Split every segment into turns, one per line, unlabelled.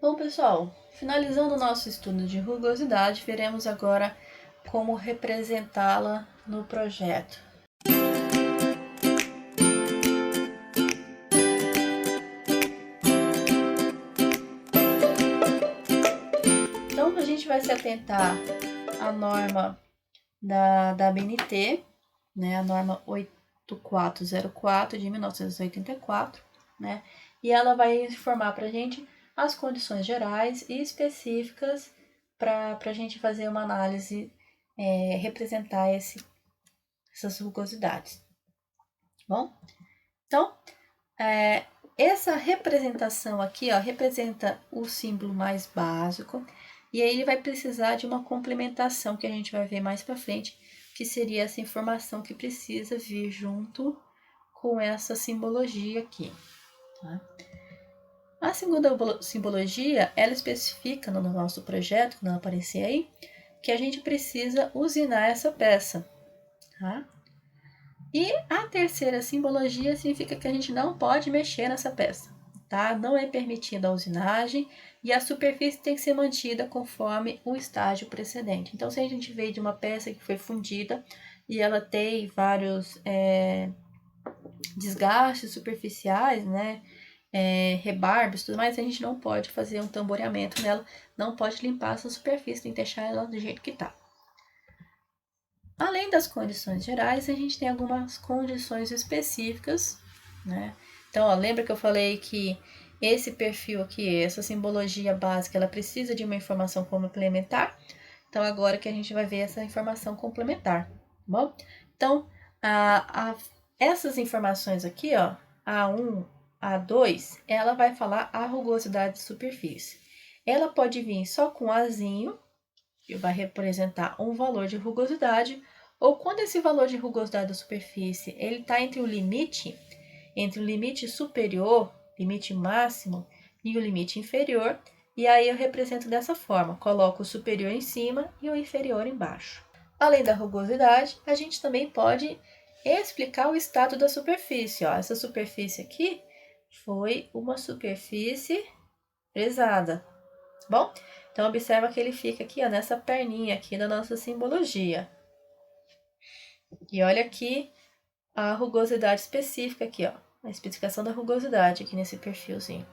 Bom, pessoal, finalizando o nosso estudo de rugosidade, veremos agora como representá-la no projeto. Então, a gente vai se atentar à norma da ABNT, né, a norma 8404 de 1984, né, e ela vai informar para a gente as condições gerais e específicas para a gente fazer uma análise, representar essas rugosidades. Bom, então, essa representação aqui, ó, representa o símbolo mais básico, e aí ele vai precisar de uma complementação que a gente vai ver mais para frente, que seria essa informação que precisa vir junto com essa simbologia aqui. Tá? A segunda simbologia, ela especifica no nosso projeto, quando ela aparecer aí, que a gente precisa usinar essa peça. Tá? E a terceira simbologia significa que a gente não pode mexer nessa peça. Tá? Não é permitida a usinagem e a superfície tem que ser mantida conforme o estágio precedente. Então, se a gente veio de uma peça que foi fundida e ela tem vários desgastes superficiais, né, rebarbos e tudo mais, a gente não pode fazer um tamboreamento nela, não pode limpar essa superfície, tem que deixar ela do jeito que está. Além das condições gerais, a gente tem algumas condições específicas, né? Então, ó, lembra que eu falei que esse perfil aqui, essa simbologia básica, ela precisa de uma informação complementar. Então, agora que a gente vai ver essa informação complementar, tá bom? Então, essas informações aqui, ó, A1, A2, ela vai falar a rugosidade de superfície. Ela pode vir só com Azinho, que vai representar um valor de rugosidade, ou quando esse valor de rugosidade da superfície ele está entre o limite superior, limite máximo, e o limite inferior, e aí eu represento dessa forma, coloco o superior em cima e o inferior embaixo. Além da rugosidade, a gente também pode explicar o estado da superfície. Ó. Essa superfície aqui foi uma superfície fresada, tá bom? Então, observa que ele fica aqui, ó, nessa perninha aqui da nossa simbologia. E olha aqui a rugosidade específica aqui, ó, a especificação da rugosidade aqui nesse perfilzinho.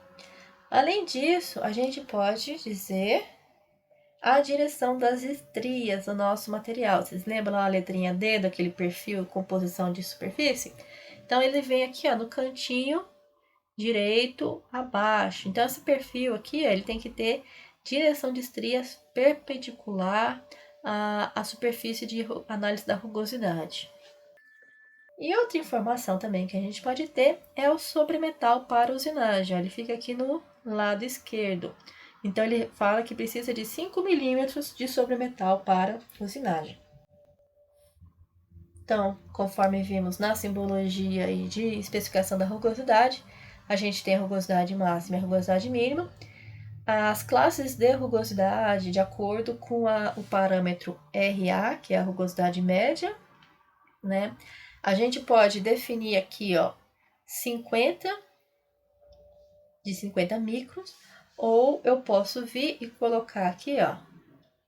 Além disso, a gente pode dizer a direção das estrias do nosso material. Vocês lembram lá a letrinha D daquele perfil composição de superfície? Então, ele vem aqui, ó, no cantinho direito abaixo. Então, esse perfil aqui, ó, ele tem que ter direção de estrias perpendicular à superfície de análise da rugosidade. E outra informação também que a gente pode ter é o sobremetal para usinagem. Ele fica aqui no lado esquerdo. Então, ele fala que precisa de 5 milímetros de sobremetal para usinagem. Então, conforme vimos na simbologia e de especificação da rugosidade, a gente tem a rugosidade máxima e a rugosidade mínima. As classes de rugosidade, de acordo com o parâmetro RA, que é a rugosidade média, né? A gente pode definir aqui, ó, 50 microns, ou eu posso vir e colocar aqui, ó,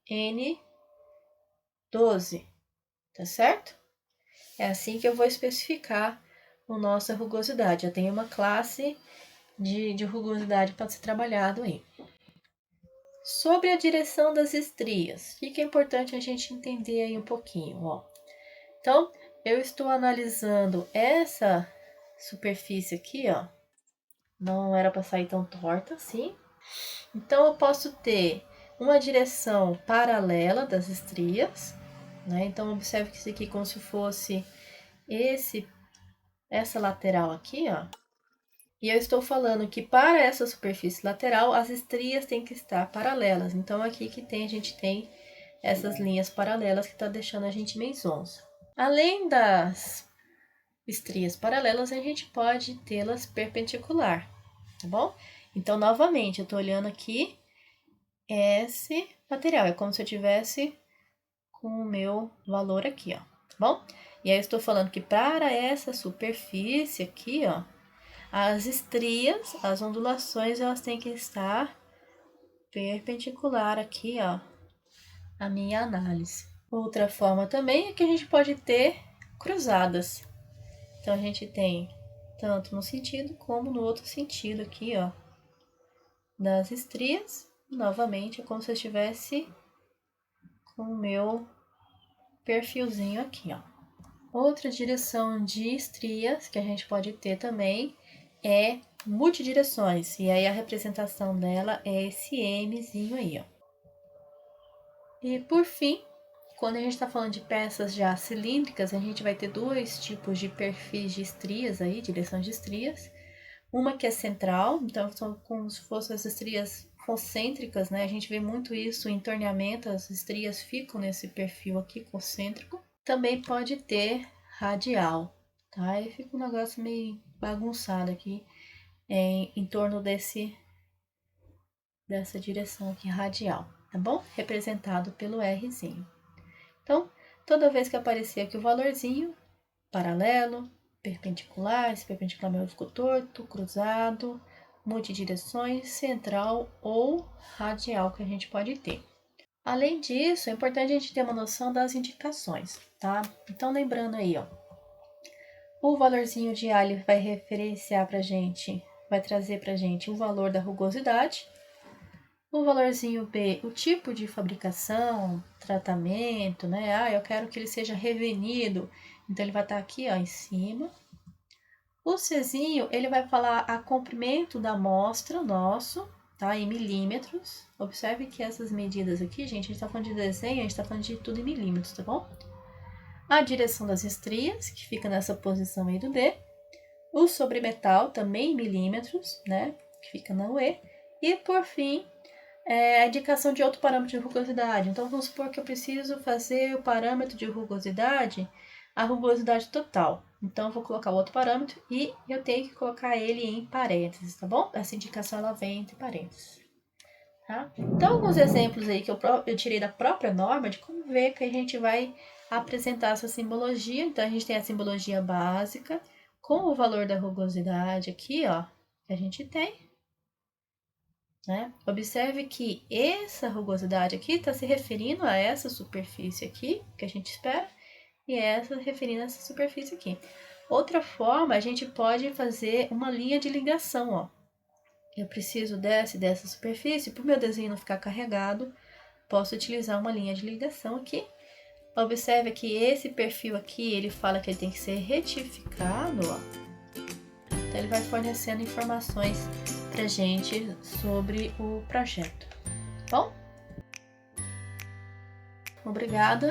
N12, tá certo? É assim que eu vou especificar a nossa rugosidade. Eu tenho uma classe de rugosidade para ser trabalhado aí. Sobre a direção das estrias, o que é importante a gente entender aí um pouquinho, ó. Então, eu estou analisando essa superfície aqui, ó. Não era para sair tão torta assim. Então, eu posso ter uma direção paralela das estrias, né? Então, observe que isso aqui é como se fosse essa lateral aqui, ó. E eu estou falando que para essa superfície lateral, as estrias têm que estar paralelas. Então, aqui que a gente tem essas linhas paralelas que está deixando a gente meio zonza. Além das estrias paralelas, a gente pode tê-las perpendicular, tá bom? Então, novamente, eu estou olhando aqui esse material. É como se eu tivesse com o meu valor aqui, ó, tá bom? E aí, eu estou falando que para essa superfície aqui, ó, as estrias, as ondulações, elas têm que estar perpendicular aqui, ó, a minha análise. Outra forma também é que a gente pode ter cruzadas. Então, a gente tem tanto no sentido como no outro sentido aqui, ó, das estrias. Novamente, é como se eu estivesse com o meu perfilzinho aqui, ó. Outra direção de estrias que a gente pode ter também é multidireções. E aí a representação dela é esse Mzinho aí, ó. E por fim, quando a gente está falando de peças já cilíndricas, a gente vai ter dois tipos de perfis de estrias aí, direções de estrias. Uma que é central, então são como se fossem as estrias concêntricas, né? A gente vê muito isso em torneamento, as estrias ficam nesse perfil aqui concêntrico. Também pode ter radial, tá? Aí fica um negócio meio bagunçado aqui em torno dessa direção aqui radial, tá bom? Representado pelo Rzinho. Então, toda vez que aparecer aqui o valorzinho, paralelo, perpendicular, esse perpendicular meu ficou torto, cruzado, multidireções, central ou radial que a gente pode ter. Além disso, é importante a gente ter uma noção das indicações, tá? Então, lembrando aí, ó, o valorzinho de A ele vai referenciar pra gente, vai trazer pra gente o valor da rugosidade. O valorzinho B, o tipo de fabricação, tratamento, né? Ah, eu quero que ele seja revenido, então ele vai estar aqui, ó, em cima. O Czinho, ele vai falar a comprimento da amostra nosso, tá? Em milímetros. Observe que essas medidas aqui, gente, a gente tá falando de desenho, a gente tá falando de tudo em milímetros, tá bom? A direção das estrias, que fica nessa posição aí do D. O sobremetal, também em milímetros, né? Que fica na UE. E, por fim, a indicação de outro parâmetro de rugosidade. Então, vamos supor que eu preciso fazer o parâmetro de rugosidade, a rugosidade total. Então, eu vou colocar outro parâmetro e eu tenho que colocar ele em parênteses, tá bom? Essa indicação, ela vem entre parênteses. Tá? Então, alguns exemplos aí que eu tirei da própria norma de como ver que a gente vai apresentar essa simbologia. Então, a gente tem a simbologia básica com o valor da rugosidade aqui, ó, que a gente tem. Né? Observe que essa rugosidade aqui está se referindo a essa superfície aqui, que a gente espera, e essa referindo a essa superfície aqui. Outra forma, a gente pode fazer uma linha de ligação, ó. Eu preciso dessa superfície, para o meu desenho não ficar carregado, posso utilizar uma linha de ligação aqui. Observe que esse perfil aqui, ele fala que ele tem que ser retificado, ó. Então, ele vai fornecendo informações pra gente sobre o projeto. Bom? Obrigada.